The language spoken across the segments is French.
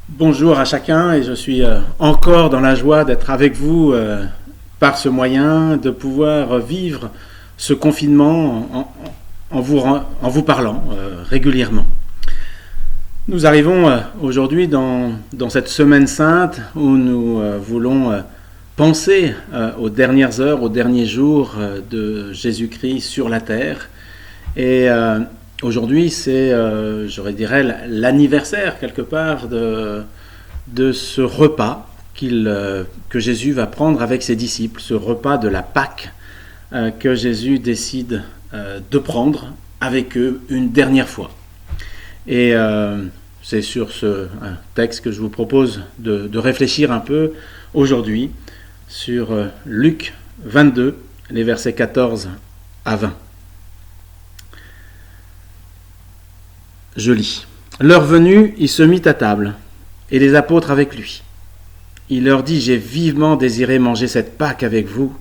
Bonjour à chacun et je suis encore dans la joie d'être avec vous par ce moyen, de pouvoir vivre ce confinement en vous parlant régulièrement. Nous arrivons aujourd'hui dans cette semaine sainte où nous voulons penser aux dernières heures, aux derniers jours de Jésus-Christ sur la terre. Et aujourd'hui, c'est, je dirais, l'anniversaire quelque part de ce repas que Jésus va prendre avec ses disciples, ce repas de la Pâque que Jésus décide de prendre avec eux une dernière fois. Et c'est sur ce texte que je vous propose de réfléchir un peu aujourd'hui sur Luc 22, les versets 14 à 20. Je lis. L'heure venue, il se mit à table, et les apôtres avec lui. Il leur dit, j'ai vivement désiré manger cette Pâque avec vous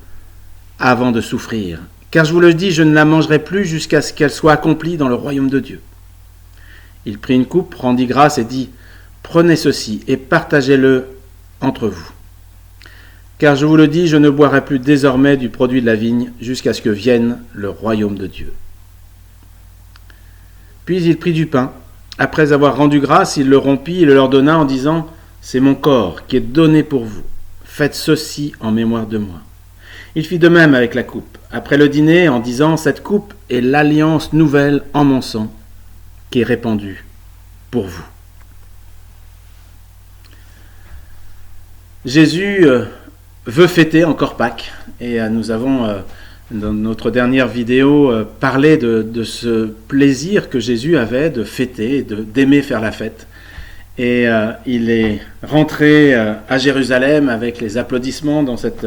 avant de souffrir, car je vous le dis, je ne la mangerai plus jusqu'à ce qu'elle soit accomplie dans le royaume de Dieu. Il prit une coupe, rendit grâce et dit, prenez ceci et partagez-le entre vous. Car je vous le dis, je ne boirai plus désormais du produit de la vigne jusqu'à ce que vienne le royaume de Dieu. Puis il prit du pain. Après avoir rendu grâce, il le rompit et le leur donna en disant « C'est mon corps qui est donné pour vous. Faites ceci en mémoire de moi. » Il fit de même avec la coupe. Après le dîner, en disant « Cette coupe est l'alliance nouvelle en mon sang qui est répandue pour vous. » Jésus veut fêter encore Pâques et nous avons dans notre dernière vidéo parlé de ce plaisir que Jésus avait de fêter, d'aimer faire la fête. Et il est rentré à Jérusalem avec les applaudissements dans cette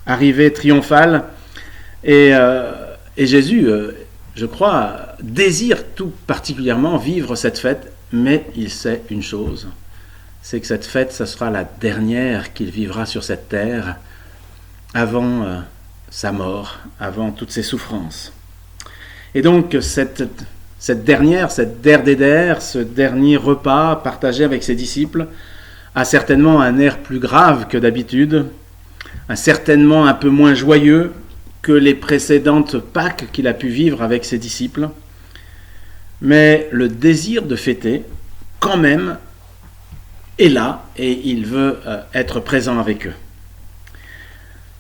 arrivée triomphale. Et Jésus, je crois, désire tout particulièrement vivre cette fête, mais il sait une chose, c'est que cette fête, ce sera la dernière qu'il vivra sur cette terre avant sa mort, avant toutes ses souffrances. Et donc, cette der des der, ce dernier repas partagé avec ses disciples, a certainement un air plus grave que d'habitude, certainement un peu moins joyeux que les précédentes Pâques qu'il a pu vivre avec ses disciples. Mais le désir de fêter, quand même, est là et il veut être présent avec eux.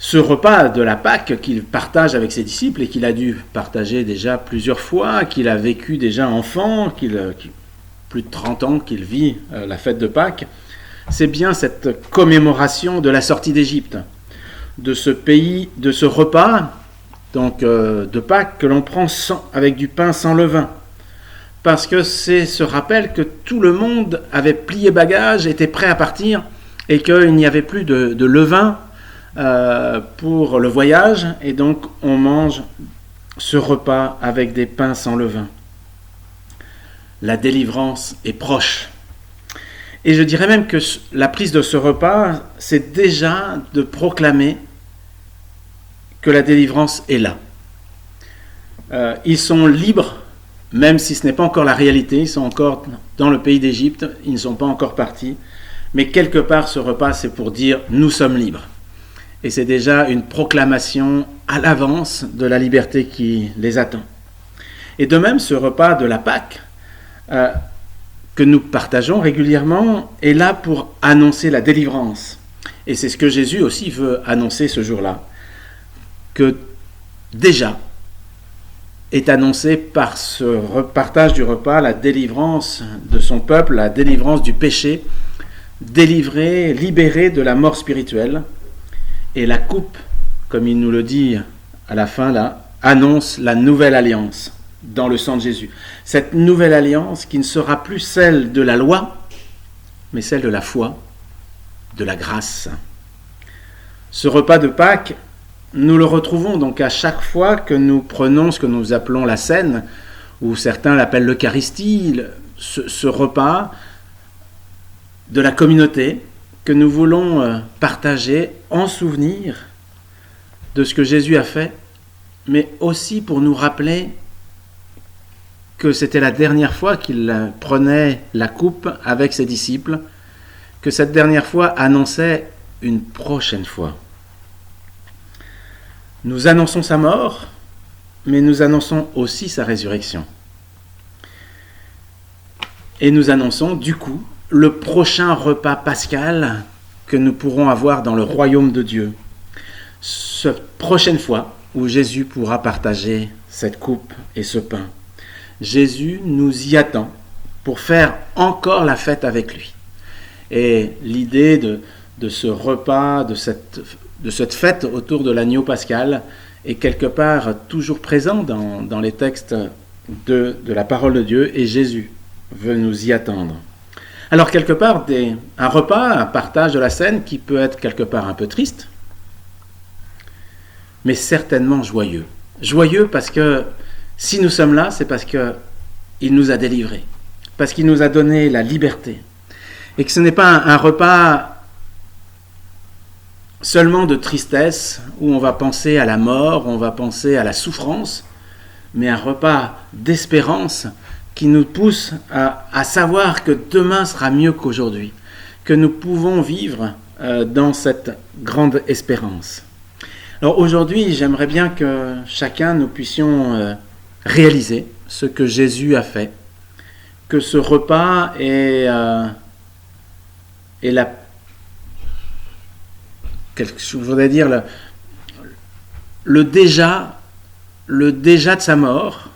Ce repas de la Pâque qu'il partage avec ses disciples et qu'il a dû partager déjà plusieurs fois, qu'il a vécu déjà enfant, plus de 30 ans qu'il vit la fête de Pâques, c'est bien cette commémoration de la sortie d'Égypte, de ce pays, de ce repas donc, de Pâques que l'on prend avec du pain sans levain. Parce que c'est ce rappel que tout le monde avait plié bagage, était prêt à partir et qu'il n'y avait plus de levain pour le voyage, et donc on mange ce repas avec des pains sans levain. La délivrance est proche. Et je dirais même que la prise de ce repas, c'est déjà de proclamer que la délivrance est là. Ils sont libres, même si ce n'est pas encore la réalité, ils sont encore dans le pays d'Égypte, ils ne sont pas encore partis, mais quelque part ce repas c'est pour dire « nous sommes libres ». Et c'est déjà une proclamation à l'avance de la liberté qui les attend. Et de même, ce repas de la Pâque, que nous partageons régulièrement, est là pour annoncer la délivrance. Et c'est ce que Jésus aussi veut annoncer ce jour-là, que déjà est annoncé par ce partage du repas la délivrance de son peuple, la délivrance du péché, délivré, libéré de la mort spirituelle. Et la coupe, comme il nous le dit à la fin là, annonce la nouvelle alliance dans le sang de Jésus. Cette nouvelle alliance qui ne sera plus celle de la loi, mais celle de la foi, de la grâce. Ce repas de Pâques, nous le retrouvons donc à chaque fois que nous prenons ce que nous appelons la scène, ou certains l'appellent l'Eucharistie, ce repas de la communauté, que nous voulons partager en souvenir de ce que Jésus a fait, mais aussi pour nous rappeler que c'était la dernière fois qu'il prenait la coupe avec ses disciples que cette dernière fois annonçait une prochaine fois. Nous annonçons sa mort, mais nous annonçons aussi sa résurrection. Et nous annonçons du coup le prochain repas pascal que nous pourrons avoir dans le royaume de Dieu. Cette prochaine fois où Jésus pourra partager cette coupe et ce pain. Jésus nous y attend pour faire encore la fête avec lui. Et l'idée de ce repas, de cette fête autour de l'agneau pascal est quelque part toujours présent dans les textes de la parole de Dieu, et Jésus veut nous y attendre. Alors quelque part, un repas, un partage de la scène qui peut être quelque part un peu triste, mais certainement joyeux. Joyeux parce que si nous sommes là, c'est parce qu'il nous a délivrés, parce qu'il nous a donné la liberté, et que ce n'est pas un repas seulement de tristesse, où on va penser à la mort, on va penser à la souffrance, mais un repas d'espérance qui nous pousse à savoir que demain sera mieux qu'aujourd'hui, que nous pouvons vivre dans cette grande espérance. Alors aujourd'hui, j'aimerais bien que chacun nous puissions réaliser ce que Jésus a fait, que ce repas est je voudrais dire le déjà de sa mort,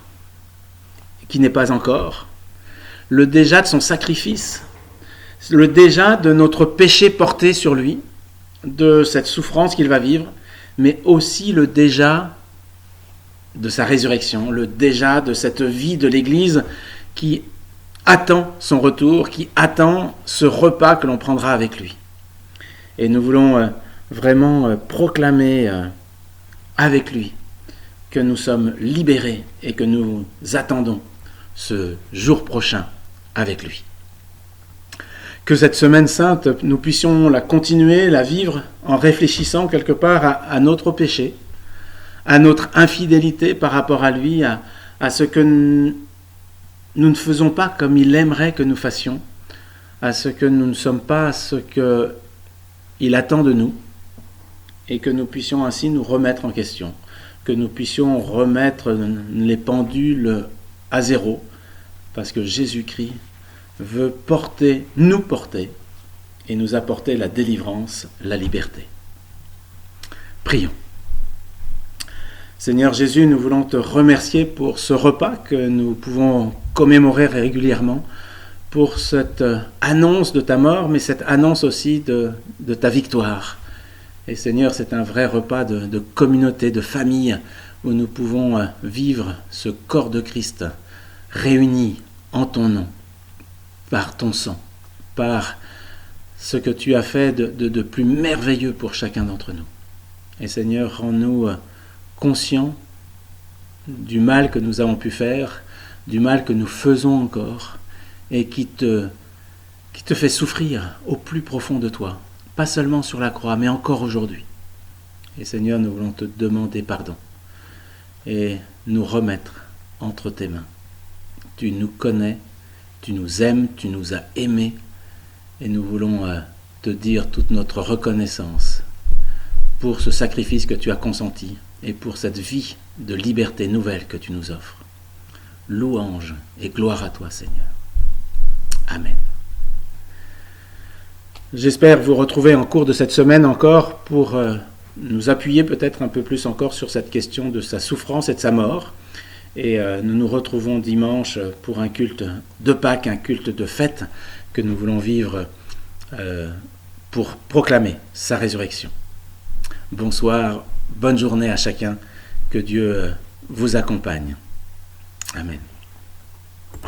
qui n'est pas encore, le déjà de son sacrifice, le déjà de notre péché porté sur lui, de cette souffrance qu'il va vivre, mais aussi le déjà de sa résurrection, le déjà de cette vie de l'Église qui attend son retour, qui attend ce repas que l'on prendra avec lui. Et nous voulons vraiment proclamer avec lui que nous sommes libérés et que nous attendons ce jour prochain avec lui. Que cette semaine sainte, nous puissions la continuer, la vivre en réfléchissant quelque part à notre péché, à notre infidélité par rapport à lui, à ce que nous ne faisons pas comme il aimerait que nous fassions, à ce que nous ne sommes pas ce qu'il attend de nous, et que nous puissions ainsi nous remettre en question, que nous puissions remettre les pendules à zéro, parce que Jésus-Christ veut nous porter et nous apporter la délivrance, la liberté. Prions. Seigneur Jésus, nous voulons te remercier pour ce repas que nous pouvons commémorer régulièrement, pour cette annonce de ta mort, mais cette annonce aussi de ta victoire. Et Seigneur, c'est un vrai repas de communauté, de famille, où nous pouvons vivre ce corps de Christ réuni en ton nom, par ton sang, par ce que tu as fait de plus merveilleux pour chacun d'entre nous. Et Seigneur, rends-nous conscients du mal que nous avons pu faire, du mal que nous faisons encore, et qui te fait souffrir au plus profond de toi, pas seulement sur la croix, mais encore aujourd'hui. Et Seigneur, nous voulons te demander pardon et nous remettre entre tes mains. Tu nous connais, tu nous aimes, tu nous as aimés, et nous voulons te dire toute notre reconnaissance pour ce sacrifice que tu as consenti et pour cette vie de liberté nouvelle que tu nous offres. Louange et gloire à toi, Seigneur. Amen. J'espère vous retrouver en cours de cette semaine encore pour nous appuyer peut-être un peu plus encore sur cette question de sa souffrance et de sa mort. Et nous nous retrouvons dimanche pour un culte de Pâques, un culte de fête que nous voulons vivre pour proclamer sa résurrection. Bonsoir, bonne journée à chacun, que Dieu vous accompagne. Amen.